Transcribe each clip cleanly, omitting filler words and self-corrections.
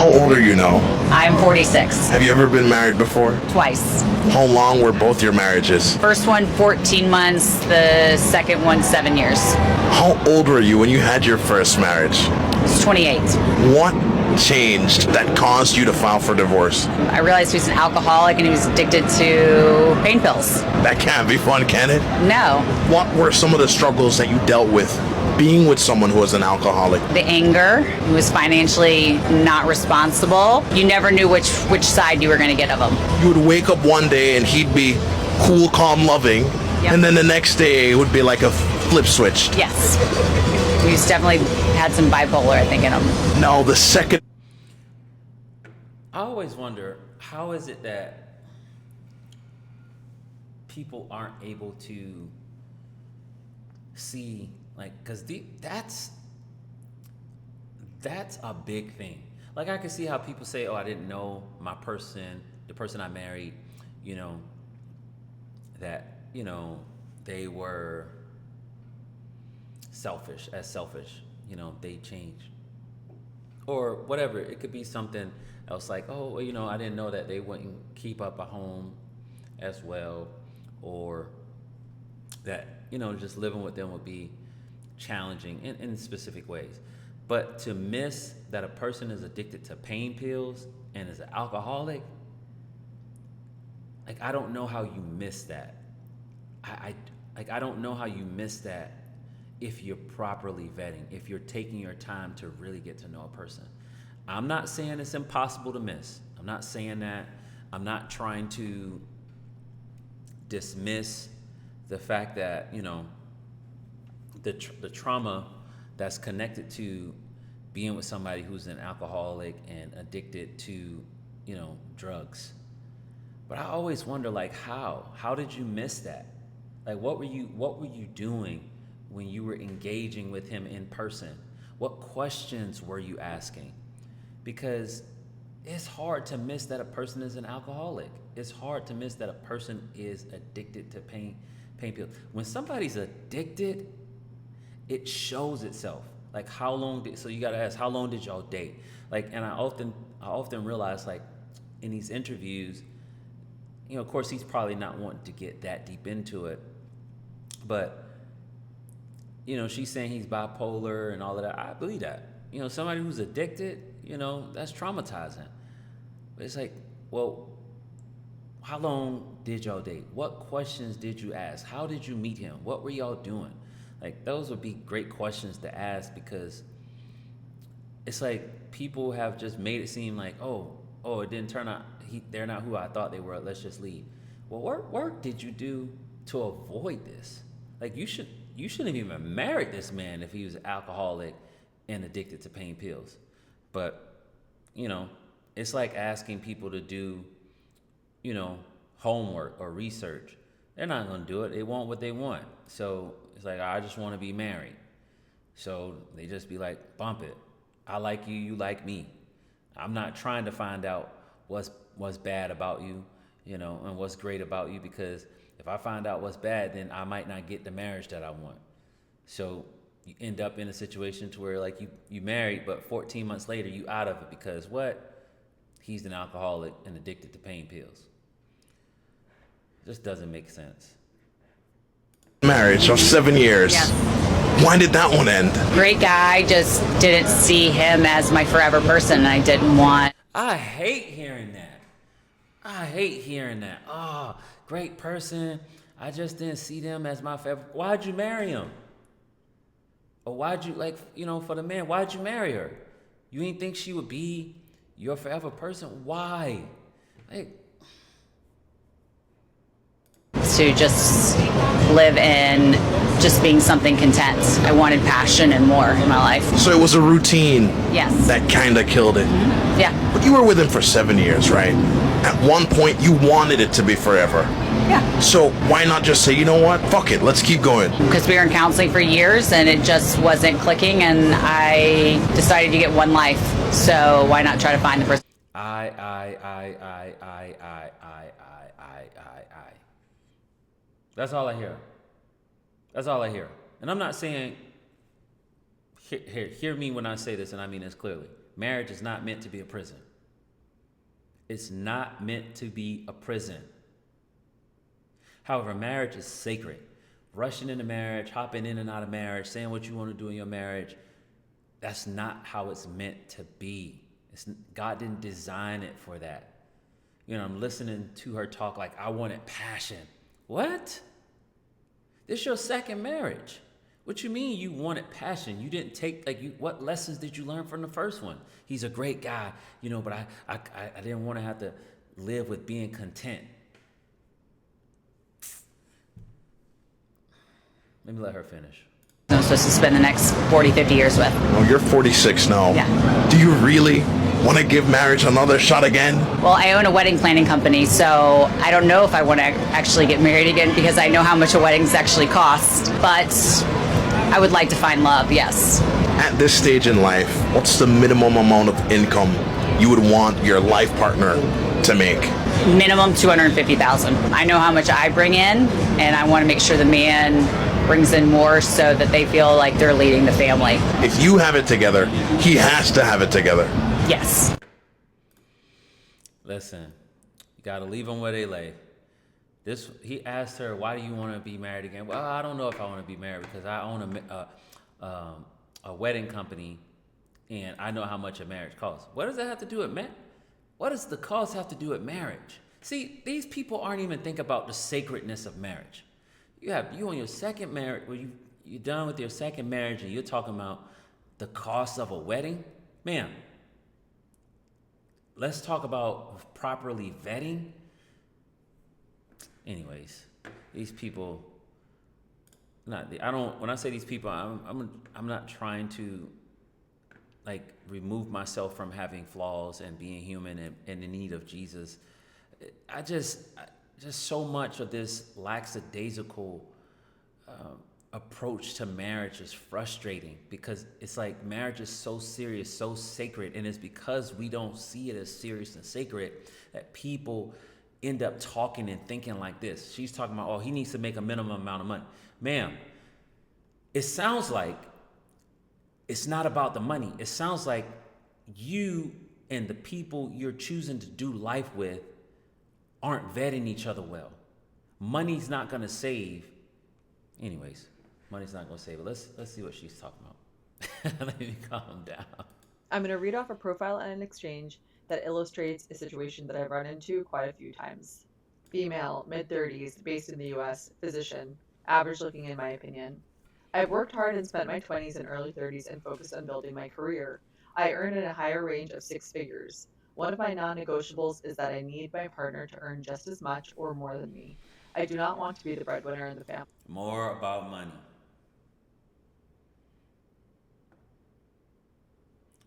How old are you now? I'm 46. Have you ever been married before? Twice. How long were both your marriages? First one, 14 months. The second one, 7 years. How old were you when you had your first marriage? I was 28. What changed that caused you to file for divorce? I realized he was an alcoholic and he was addicted to pain pills. That can't be fun, can it? No. What were some of the struggles that you dealt with being with someone who was an alcoholic? The anger. He was financially not responsible. You never knew which side you were going to get of him. You would wake up one day and he'd be cool, calm, loving, Yep. and then the next day it would be like a flip switch. Yes. He's definitely had some bipolar, I think, in him. Now the second... I always wonder, how is it that people aren't able to see, like, because that's a big thing. Like, I can see how people say, oh, I didn't know my person, the person I married, that, they were selfish, they changed. Or whatever, it could be something else like, oh, I didn't know that they wouldn't keep up a home as well, or that, just living with them would be challenging in specific ways. But to miss that a person is addicted to pain pills and is an alcoholic, like, I don't know how you miss that. I don't know how you miss that if you're properly vetting, if you're taking your time to really get to know a person. I'm not saying it's impossible to miss. I'm not saying that. I'm not trying to dismiss the fact that, the trauma that's connected to being with somebody who's an alcoholic and addicted to, drugs. But I always wonder, like, how did you miss that? Like, what were you doing when you were engaging with him in person? What questions were you asking? Because it's hard to miss that a person is an alcoholic. It's hard to miss that a person is addicted to pain pills. When somebody's addicted, it shows itself. Like, so you gotta ask, how long did y'all date? Like, and I often realize, like, in these interviews, of course he's probably not wanting to get that deep into it, but she's saying he's bipolar and all of that. I believe that. Somebody who's addicted, that's traumatizing. But it's like, well, how long did y'all date? What questions did you ask? How did you meet him? What were y'all doing? Like, those would be great questions to ask, because it's like people have just made it seem like, oh, it didn't turn out, they're not who I thought they were, let's just leave. Well, what work did you do to avoid this? Like, you shouldn't have even married this man if he was alcoholic and addicted to pain pills. But, it's like asking people to do, homework or research. They're not going to do it. They want what they want. So it's like, I just want to be married. So they just be like, bump it. I like you, you like me. I'm not trying to find out what's bad about you, and what's great about you, because if I find out what's bad, then I might not get the marriage that I want. So you end up in a situation to where, like, you married, but 14 months later you out of it because what? He's an alcoholic and addicted to pain pills. Just doesn't make sense. Marriage of 7 years. Yeah. Why did that one end? Great guy, just didn't see him as my forever person. I didn't want. I hate hearing that. Oh, great person. I just didn't see them as my favorite. Why'd you marry him? Or why'd you, for the man, why'd you marry her? You didn't think she would be your forever person? Why? Like, to just live in just being something content. I wanted passion and more in my life. So it was a routine. Yes. That kind of killed it. Mm-hmm. Yeah. But you were with him for 7 years, right? At one point, you wanted it to be forever. Yeah. So why not just say, you know what? Fuck it. Let's keep going. Because we were in counseling for years and it just wasn't clicking, and I decided to get one life. So why not try to find the person? I. That's all I hear. And I'm not saying hear me when I say this, and I mean this clearly. Marriage is not meant to be a prison. It's not meant to be a prison. However, marriage is sacred. Rushing into marriage, hopping in and out of marriage, saying what you want to do in your marriage, that's not how it's meant to be. God didn't design it for that. You know, I'm listening to her talk like I wanted passion. What? This your second marriage. What you mean you wanted passion? You didn't take, what lessons did you learn from the first one? He's a great guy, but I didn't want to have to live with being content. Let me let her finish. I'm supposed to spend the next 40, 50 years with. Well, you're 46 now. Yeah. Do you really want to give marriage another shot again? Well, I own a wedding planning company, so I don't know if I want to actually get married again because I know how much a weddings actually cost. But I would like to find love, yes. At this stage in life, what's the minimum amount of income you would want your life partner to make? Minimum $250,000. I know how much I bring in, and I want to make sure the man brings in more so that they feel like they're leading the family. If you have it together, he has to have it together. Yes. Listen, you got to leave them where they lay. He asked her, why do you want to be married again? Well, I don't know if I want to be married because I own a wedding company and I know how much a marriage costs. What does that have to do with marriage? What does the cost have to do with marriage? See, these people aren't even thinking about the sacredness of marriage. You on your second marriage, you're done with your second marriage and you're talking about the cost of a wedding? Ma'am, let's talk about properly vetting. Anyways, these people, when I say these people, I'm not trying to remove myself from having flaws and being human and in need of Jesus. I just so much of this lackadaisical approach to marriage is frustrating because it's like marriage is so serious, so sacred, and it's because we don't see it as serious and sacred that people end up talking and thinking like this. She's talking about, oh, he needs to make a minimum amount of money. Ma'am, it sounds like it's not about the money. It sounds like you and the people you're choosing to do life with aren't vetting each other well. Money's not going to save. Anyways, money's not going to save it. Let's see what she's talking about. Let me calm down. I'm going to read off a profile and an exchange that illustrates a situation that I've run into quite a few times. Female, mid-30s, based in the US, physician, average looking in my opinion. I've worked hard and spent my 20s and early 30s and focused on building my career. I earn in a higher range of 6 figures. One of my non-negotiables is that I need my partner to earn just as much or more than me. I do not want to be the breadwinner in the family. More about money.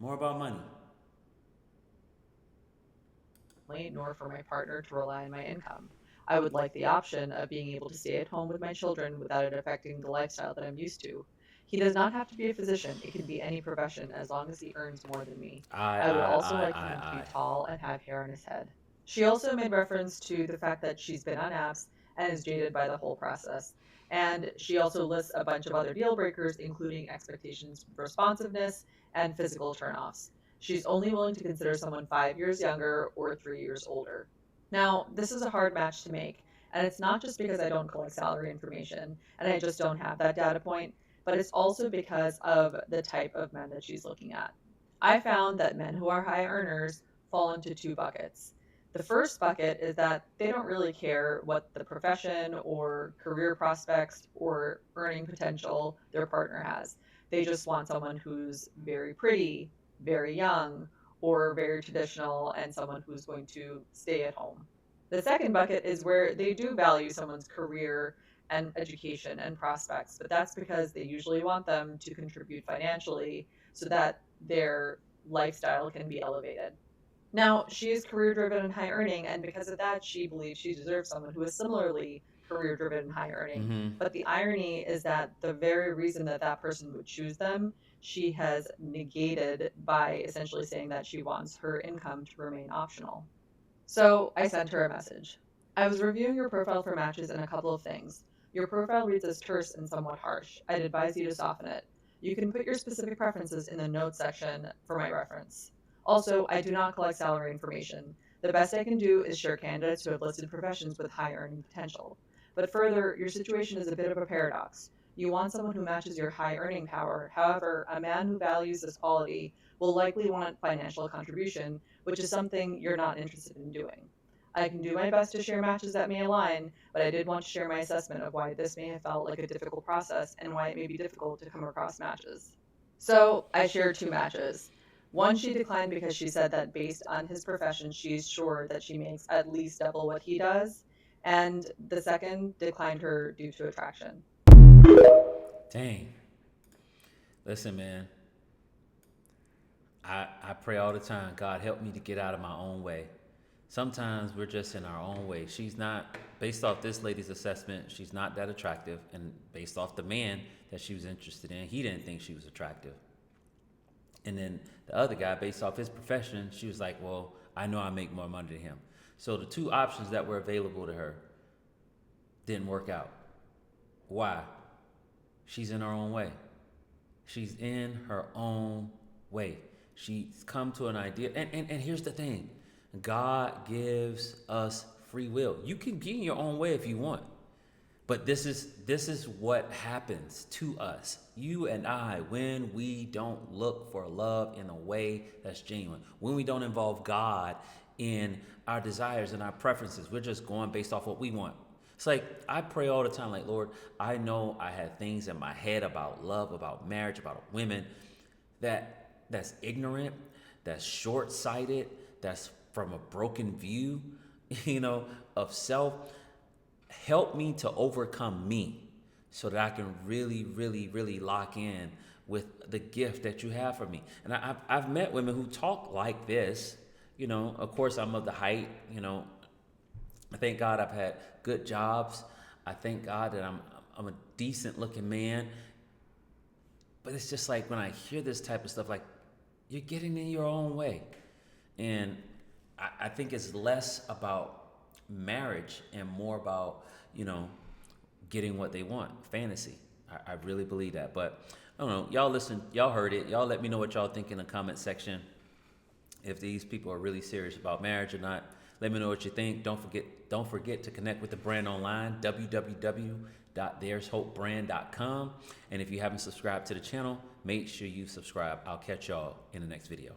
More about money. Nor for my partner to rely on my income. I would like the option of being able to stay at home with my children without it affecting the lifestyle that I'm used to. He does not have to be a physician. It can be any profession as long as he earns more than me. I would also like him to be tall and have hair on his head. She also made reference to the fact that she's been on apps and is jaded by the whole process. And she also lists a bunch of other deal breakers, including expectations for responsiveness and physical turnoffs. She's only willing to consider someone 5 years younger or 3 years older. Now, this is a hard match to make, and it's not just because I don't collect salary information and I just don't have that data point, but it's also because of the type of men that she's looking at. I found that men who are high earners fall into 2 buckets. The first bucket is that they don't really care what the profession or career prospects or earning potential their partner has. They just want someone who's very pretty, very young, or very traditional, and someone who's going to stay at home. The second bucket is where they do value someone's career and education and prospects, but that's because they usually want them to contribute financially so that their lifestyle can be elevated. Now, she is career-driven and high-earning, and because of that, she believes she deserves someone who is similarly career-driven and high-earning. Mm-hmm. But the irony is that the very reason that that person would choose them, she has negated by essentially saying that she wants her income to remain optional. So I sent her a message. I was reviewing your profile for matches and a couple of things. Your profile reads as terse and somewhat harsh. I'd advise you to soften it. You can put your specific preferences in the notes section for my reference. Also, I do not collect salary information. The best I can do is share candidates who have listed professions with high earning potential. But further, your situation is a bit of a paradox. You want someone who matches your high earning power. However, a man who values this quality will likely want financial contribution, which is something you're not interested in doing. I can do my best to share matches that may align, but I did want to share my assessment of why this may have felt like a difficult process and why it may be difficult to come across matches. So I shared two matches. One she declined because she said that based on his profession, she's sure that she makes at least double what he does. And the second declined her due to attraction. Dang. Listen, man. I pray all the time, God, help me to get out of my own way. Sometimes we're just in our own way. She's not, based off this lady's assessment, she's not that attractive. And based off the man that she was interested in, he didn't think she was attractive. And then the other guy, based off his profession, she was like, well, I know I make more money than him. So the two options that were available to her didn't work out. Why? She's in her own way. She's in her own way. She's come to an idea. And here's the thing. God gives us free will. You can be in your own way if you want. But this is what happens to us, you and I, when we don't look for love in a way that's genuine, when we don't involve God in our desires and our preferences. We're just going based off what we want. It's like I pray all the time, like, Lord, I know I had things in my head about love, about marriage, about women that's ignorant, that's short-sighted, that's from a broken view, of self. Help me to overcome me so that I can really, really, really lock in with the gift that you have for me. And I've met women who talk like this. Of course, I'm of the height. I thank God I've had good jobs. I thank God that I'm a decent looking man. But it's just like when I hear this type of stuff, like, you're getting in your own way. And I think it's less about marriage and more about, getting what they want, fantasy. I really believe that. But I don't know. Y'all listen, y'all heard it. Y'all let me know what y'all think in the comment section. If these people are really serious about marriage or not, let me know what you think. Don't forget to connect with the brand online, www.there'shopebrand.com. And if you haven't subscribed to the channel, make sure you subscribe. I'll catch y'all in the next video.